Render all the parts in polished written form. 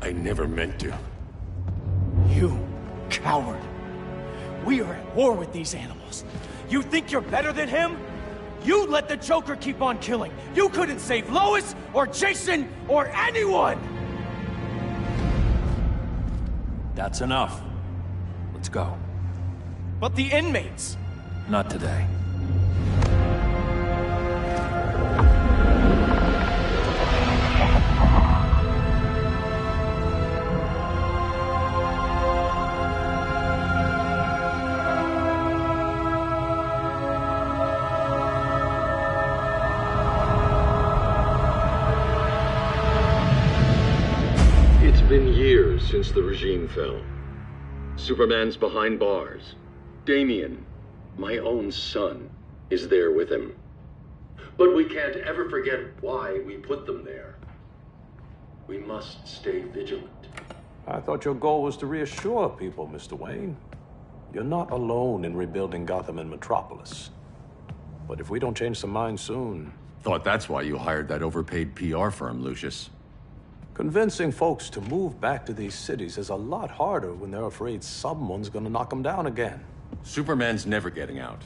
I never meant to. You coward. We are at war with these animals. You think you're better than him? You let the Joker keep on killing. You couldn't save Lois, or Jason, or anyone! That's enough. Let's go. But the inmates! Not today. It's been years since the regime fell. Superman's behind bars. Damian, my own son, is there with him. But we can't ever forget why we put them there. We must stay vigilant. I thought your goal was to reassure people, Mr. Wayne. You're not alone in rebuilding Gotham and Metropolis. But if we don't change some minds soon... Thought that's why you hired that overpaid PR firm, Lucius. Convincing folks to move back to these cities is a lot harder when they're afraid someone's gonna knock them down again. Superman's never getting out.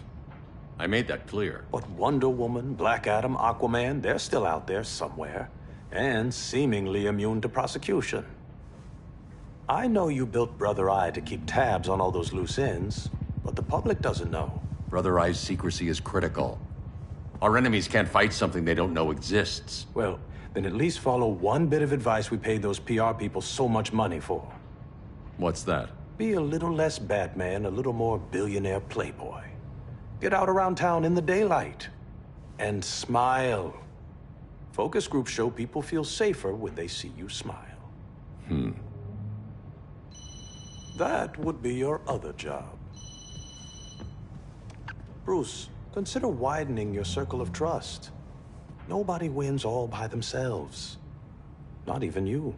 I made that clear. But Wonder Woman, Black Adam, Aquaman, they're still out there somewhere, and seemingly immune to prosecution. I know you built Brother Eye to keep tabs on all those loose ends, but the public doesn't know. Brother Eye's secrecy is critical. Our enemies can't fight something they don't know exists. Well, then at least follow one bit of advice we paid those PR people so much money for. What's that? Be a little less Batman, a little more billionaire playboy. Get out around town in the daylight. And smile. Focus groups show people feel safer when they see you smile. That would be your other job. Bruce, consider widening your circle of trust. Nobody wins all by themselves. Not even you.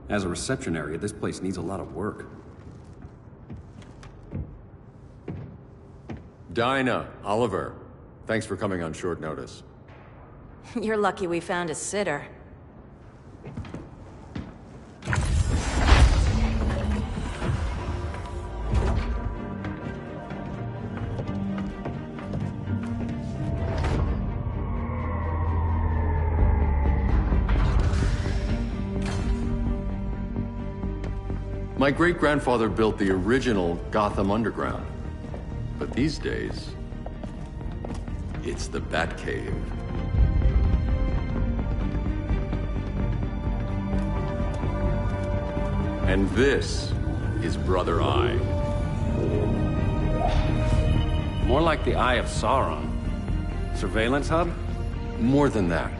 As a reception area, this place needs a lot of work. Dinah, Oliver, thanks for coming on short notice. You're lucky we found a sitter. My great-grandfather built the original Gotham Underground. But these days, it's the Batcave. And this is Brother Eye. More like the Eye of Sauron. Surveillance hub? More than that.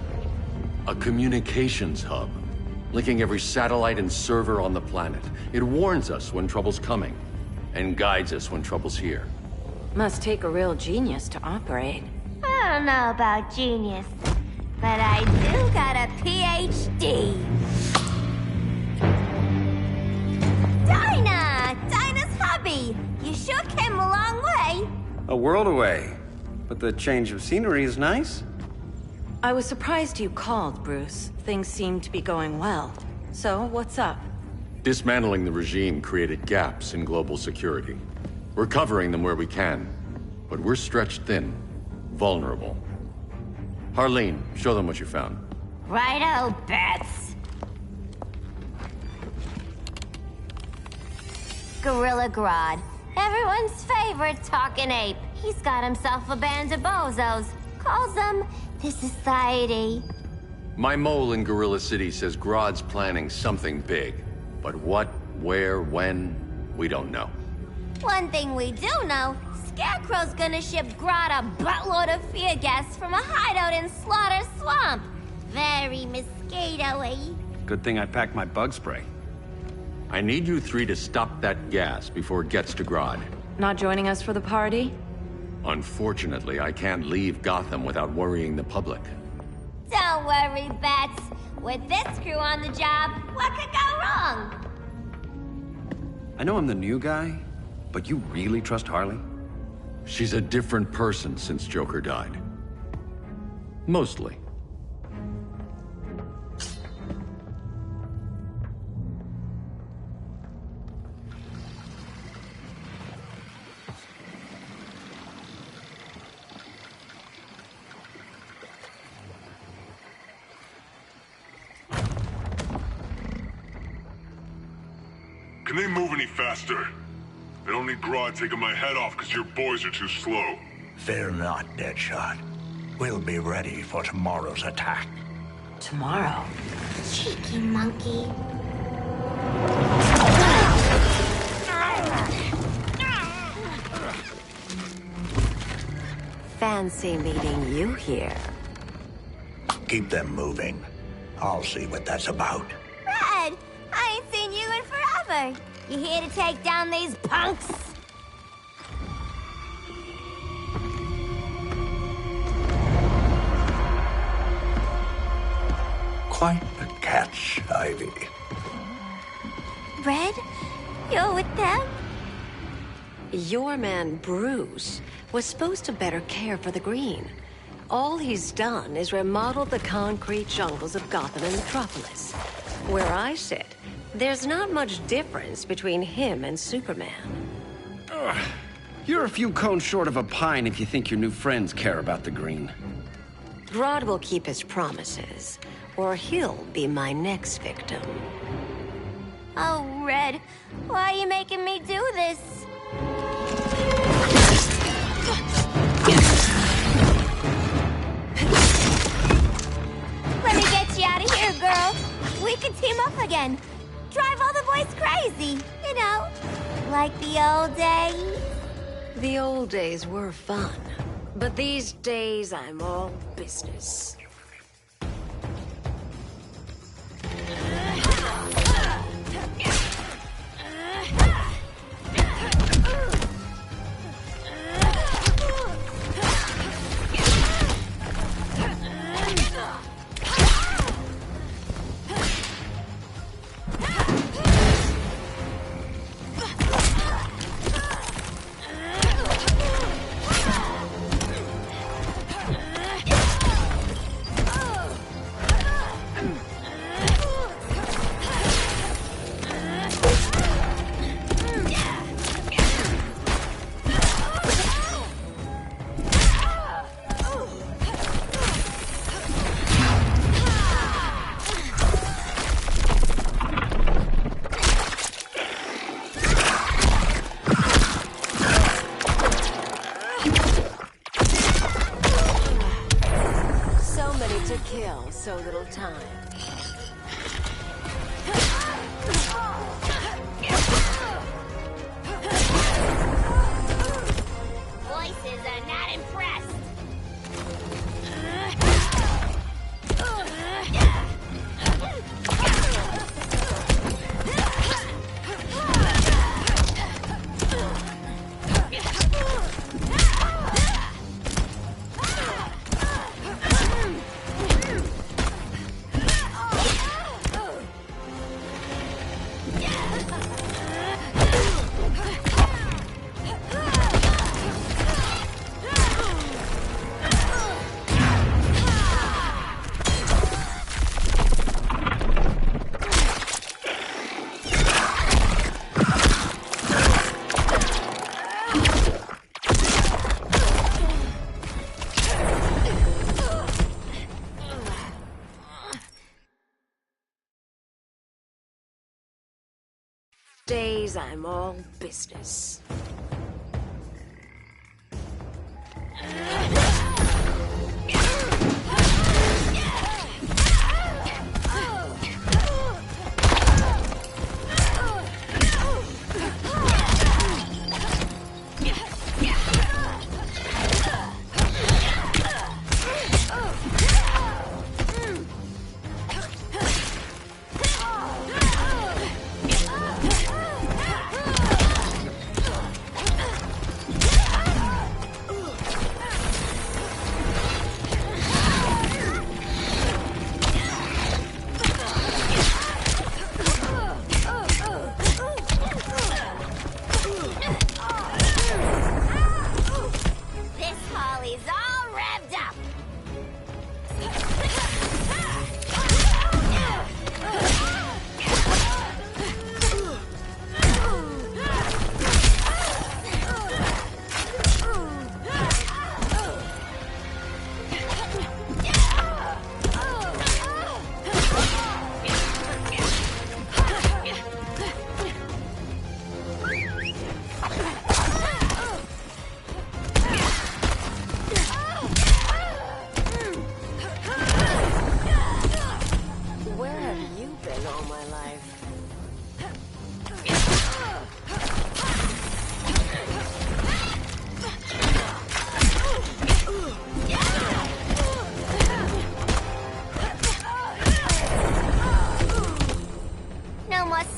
A communications hub, linking every satellite and server on the planet. It warns us when trouble's coming, and guides us when trouble's here. Must take a real genius to operate. I don't know about genius, but I do got a PhD. Dinah's hubby! You sure came a long way. A world away. But the change of scenery is nice. I was surprised you called, Bruce. Things seem to be going well. So, what's up? Dismantling the regime created gaps in global security. We're covering them where we can, but we're stretched thin, vulnerable. Harleen, show them what you found. Righto, Bets. Gorilla Grodd. Everyone's favorite talking ape. He's got himself a band of bozos. Calls them the Society. My mole in Gorilla City says Grodd's planning something big. But what, where, when, we don't know. One thing we do know, Scarecrow's gonna ship Grodd a buttload of fear gas from a hideout in Slaughter Swamp. Very mosquito-y. Good thing I packed my bug spray. I need you three to stop that gas before it gets to Grodd. Not joining us for the party? Unfortunately, I can't leave Gotham without worrying the public. Don't worry, Bats. With this crew on the job, what could go wrong? I know I'm the new guy, but you really trust Harley? She's a different person since Joker died. Mostly. Can they move any faster? I don't need Grodd taking my head off because your boys are too slow. Fear not, Deadshot. We'll be ready for tomorrow's attack. Tomorrow? Cheeky monkey. Fancy meeting you here. Keep them moving. I'll see what that's about. Red, I ain't seen you in forever. You here to take down these punks? Quite the catch, Ivy. Red, you're with them? Your man, Bruce, was supposed to better care for the Green. All he's done is remodel the concrete jungles of Gotham and Metropolis. Where I sit, there's not much difference between him and Superman. You're a few cones short of a pine if you think your new friends care about the Green. Grodd will keep his promises, or he'll be my next victim. Oh, Red, why are you making me do this? Let me get you out of here, girl. We can team up again. Drive all the boys crazy, you know, like the old days. The old days were fun, but these days I'm all business. So little time. Voices are not impressed. days, I'm all business.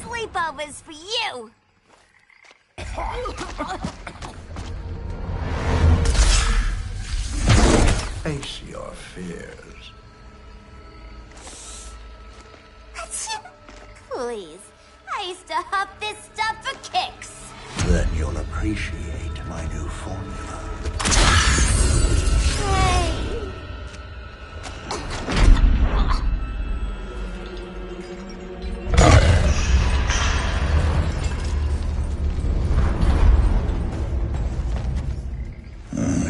Sleepovers for you! Face your fears. Please, I used to huff this stuff for kicks. Then you'll appreciate my new formula. Hey.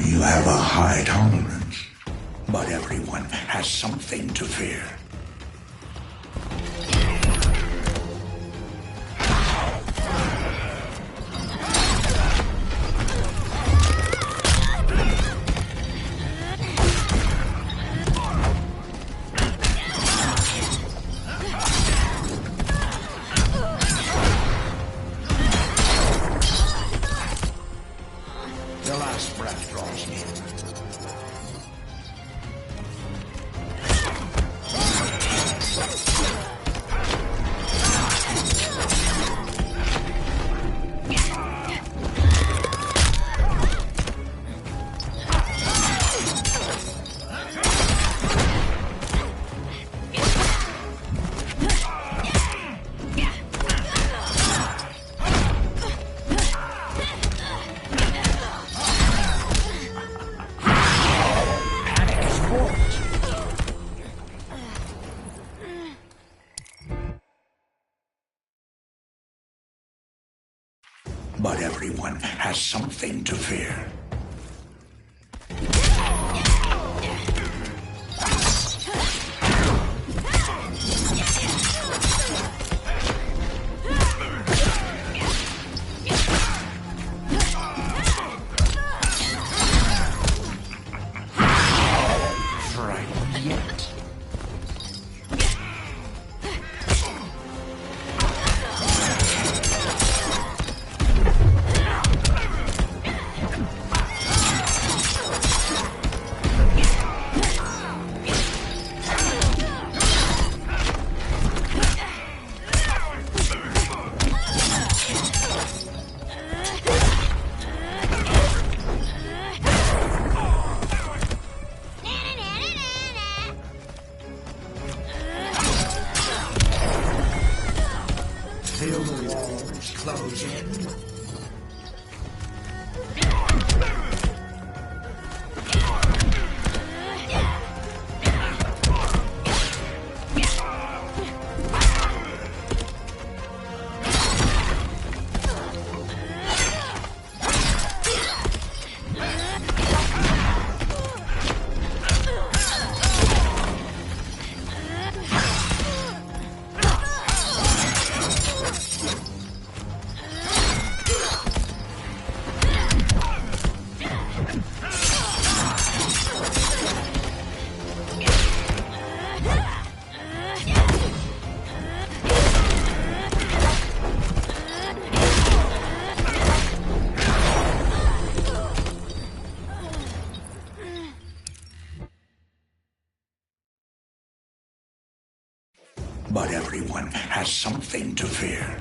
You have a high tolerance, but everyone has something to fear. The last breath draws near. But everyone has something to fear. Frightened yet? Feel the walls close in. but everyone has something to fear.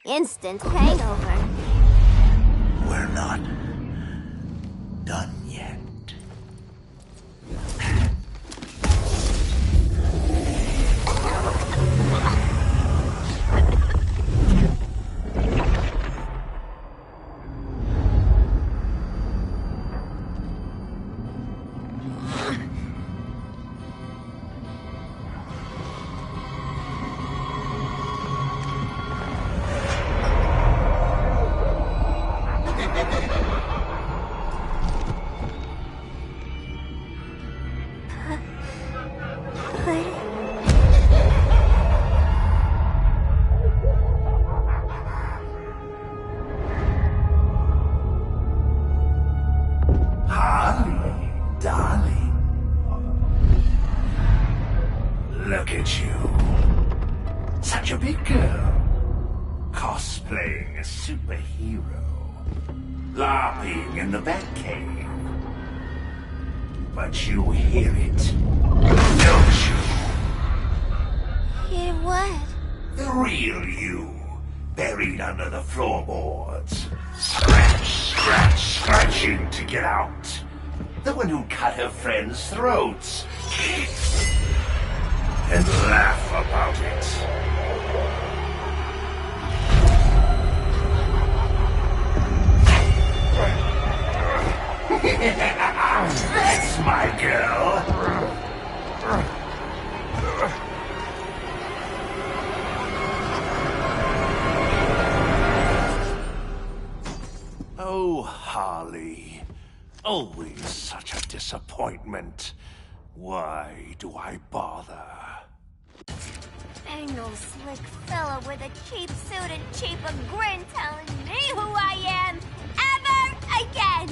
Instant hangover. We're not done yet. Look at you. Such a big girl. Cosplaying a superhero. LARPing in the Batcave. But you hear it, don't you? Hear what? The real you, buried under the floorboards. Scratching to get out. The one who cut her friends' throats. And laugh about it. That's my girl. Oh, Harley. Always such a disappointment. Why do I bother? Ain't no slick fella with a cheap suit and cheaper grin telling me who I am ever again.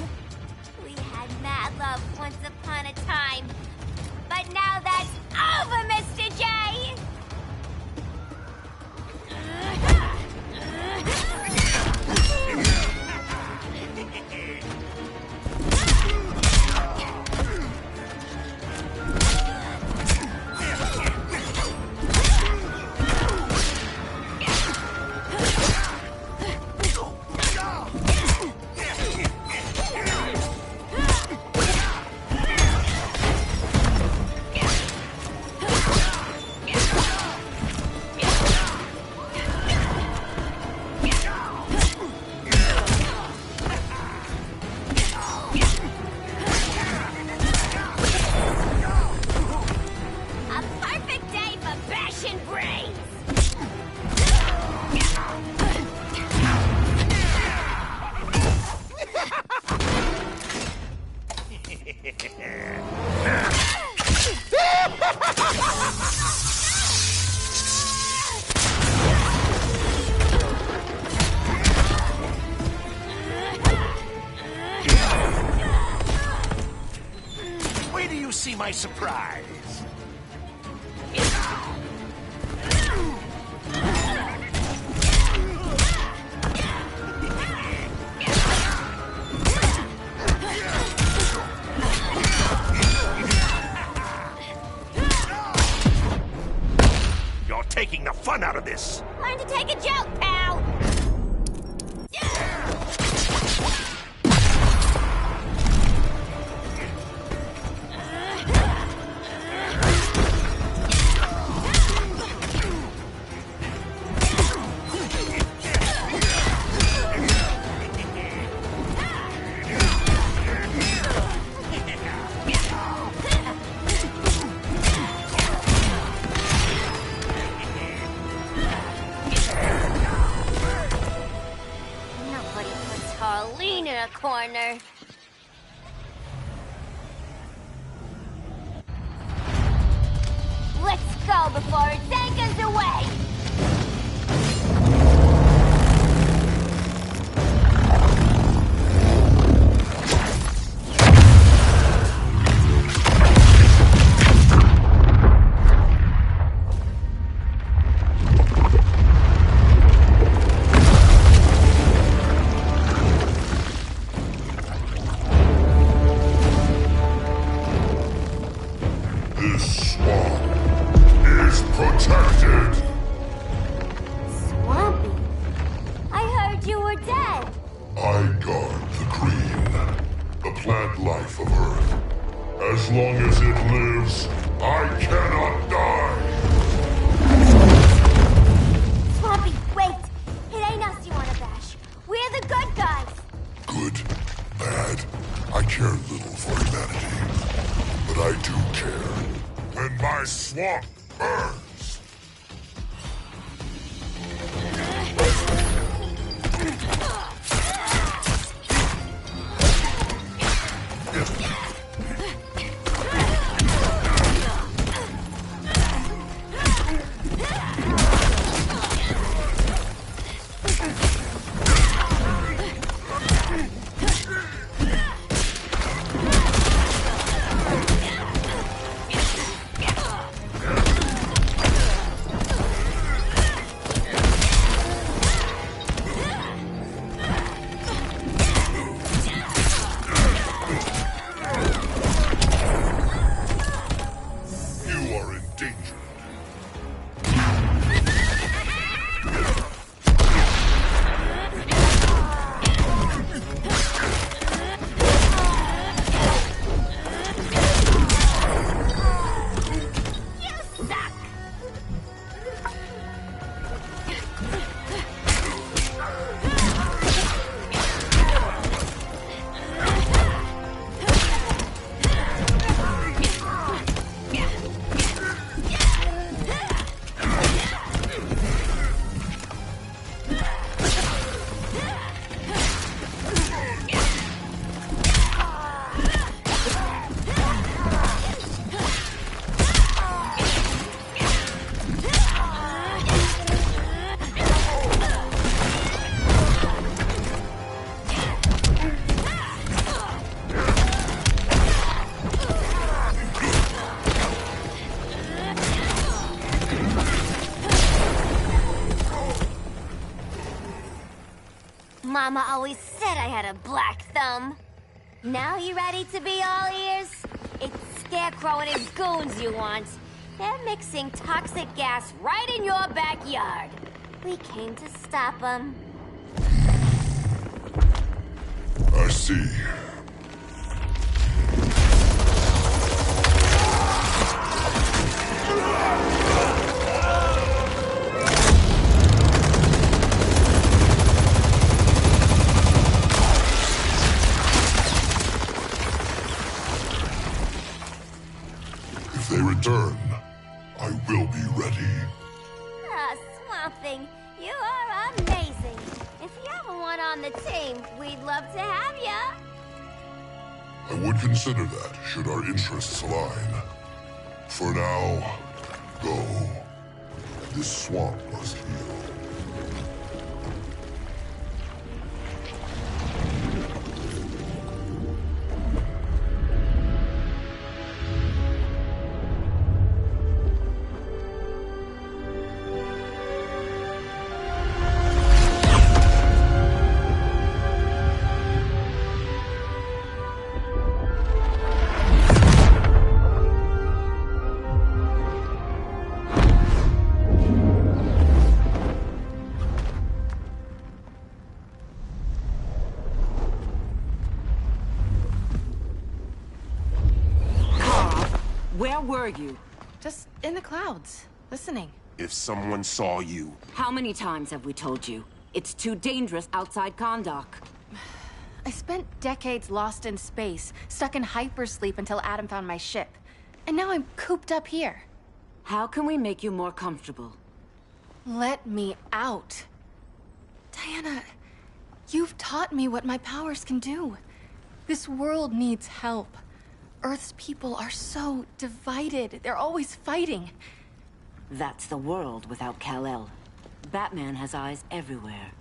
We had mad love once upon a time, but now that's over, Mr. J. see my surprise. You're taking the fun out of this. Learn to take a joke, pal! Nobody puts Harleen in a corner. Let's go before it anchors away! This swamp is protected. Swampy? I heard you were dead. I guard the green, the plant life of Earth. As long as it lives, I cannot die. Swampy, wait! It ain't us you wanna bash. We're the good guys. Good, bad, I care little for humanity. But I do care when my swamp burns. You are in danger. You suck! Mama always said I had a black thumb. Now you ready to be all ears? It's Scarecrow and his goons you want. They're mixing toxic gas right in your backyard. We came to stop them. I see. If they return, I will be ready. Ah, Swamp Thing, you are amazing. If you ever want on the team, we'd love to have ya. I would consider that, should our interests align. For now, go. This swamp must heal. Where were you? Just in the clouds, listening. If someone saw you... How many times have we told you? It's too dangerous outside Kahndaq. I spent decades lost in space, stuck in hypersleep until Adam found my ship. And now I'm cooped up here. How can we make you more comfortable? Let me out. Diana, you've taught me what my powers can do. This world needs help. Earth's people are so divided. They're always fighting. That's the world without Kal-El. Batman has eyes everywhere.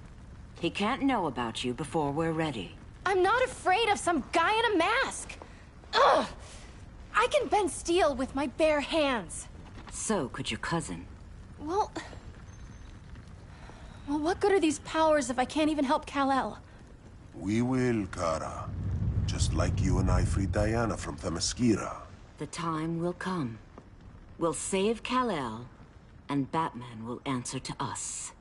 He can't know about you before we're ready. I'm not afraid of some guy in a mask. Ugh! I can bend steel with my bare hands. So could your cousin. Well, what good are these powers if I can't even help Kal-El? We will, Kara. Just like you and I freed Diana from Themyscira. The time will come. We'll save Kal-El, and Batman will answer to us.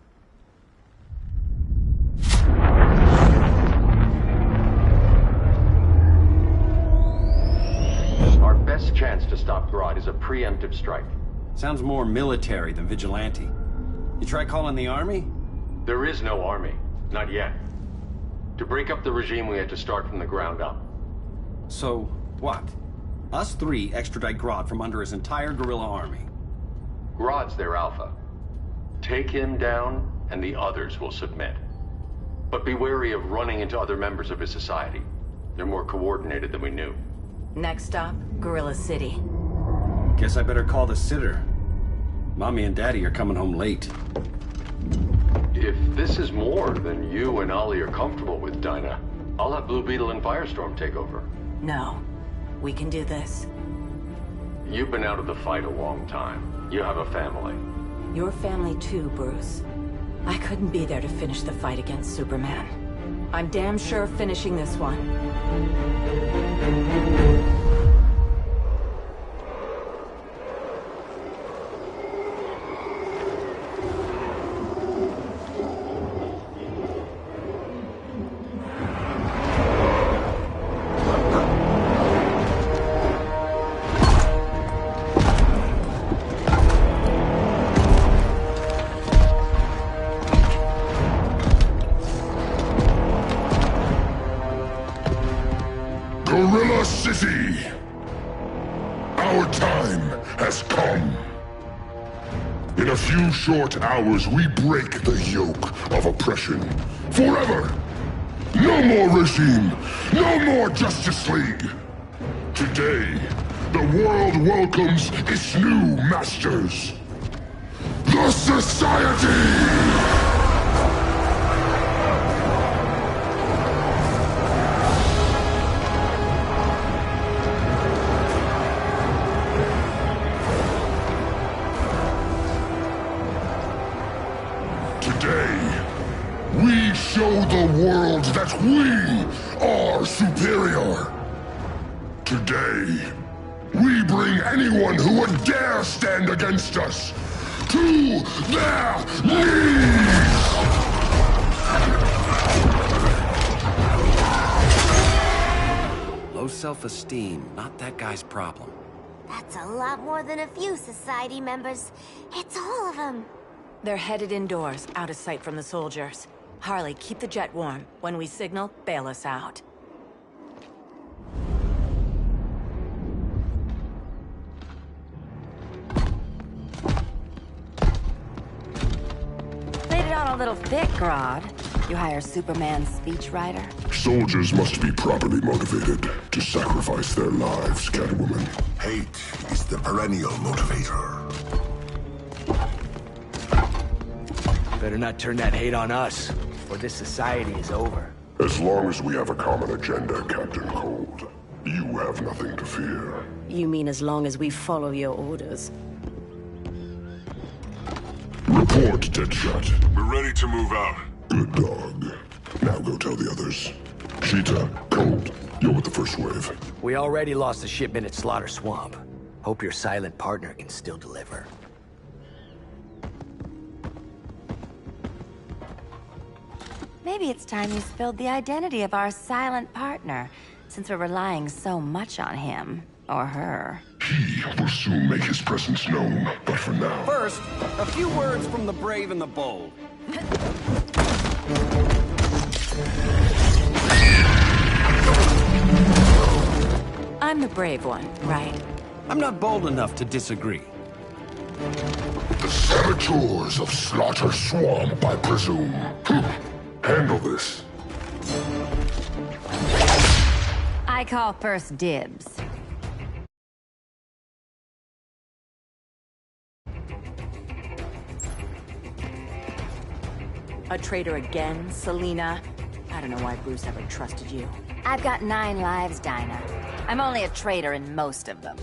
Our best chance to stop Grodd is a preemptive strike. Sounds more military than vigilante. You try calling the army? There is no army. Not yet. To break up the regime, we had to start from the ground up. So, what? Us three extradite Grodd from under his entire guerrilla army. Grodd's their alpha. Take him down, and the others will submit. But be wary of running into other members of his society. They're more coordinated than we knew. Next stop, Gorilla City. Guess I better call the sitter. Mommy and Daddy are coming home late. If this is more than you and Ollie are comfortable with, Dinah, I'll have Blue Beetle and Firestorm take over. No. We can do this. You've been out of the fight a long time. You have a family. Your family too, Bruce. I couldn't be there to finish the fight against Superman. I'm damn sure finishing this one. Gorilla City! Our time has come. In a few short hours, we break the yoke of oppression. Forever! No more regime! No more Justice League! Today, the world welcomes its new masters. The Society! Today, we show the world that we are superior. Today, we bring anyone who would dare stand against us to their knees! Low self-esteem, not that guy's problem. That's a lot more than a few society members. It's all of them. They're headed indoors, out of sight from the soldiers. Harley, keep the jet warm. When we signal, bail us out. Played it on a little thick, Grodd. You hire Superman's speechwriter? Soldiers must be properly motivated to sacrifice their lives, Catwoman. Hate is the perennial motivator. Better not turn that hate on us, or this society is over. As long as we have a common agenda, Captain Cold, you have nothing to fear. You mean as long as we follow your orders? Report, Deadshot. We're ready to move out. Good dog. Now go tell the others. Cheetah, Cold, you're with the first wave. We already lost the shipment at Slaughter Swamp. Hope your silent partner can still deliver. Maybe it's time you spilled the identity of our silent partner, since we're relying so much on him. Or her. He will soon make his presence known, but for now... First, a few words from the brave and the bold. I'm the brave one, right? I'm not bold enough to disagree. The saboteurs of Slaughter Swamp, I presume. Handle this. I call first dibs. A traitor again, Selena? I don't know why Bruce ever trusted you. I've got 9 lives, Dinah. I'm only a traitor in most of them.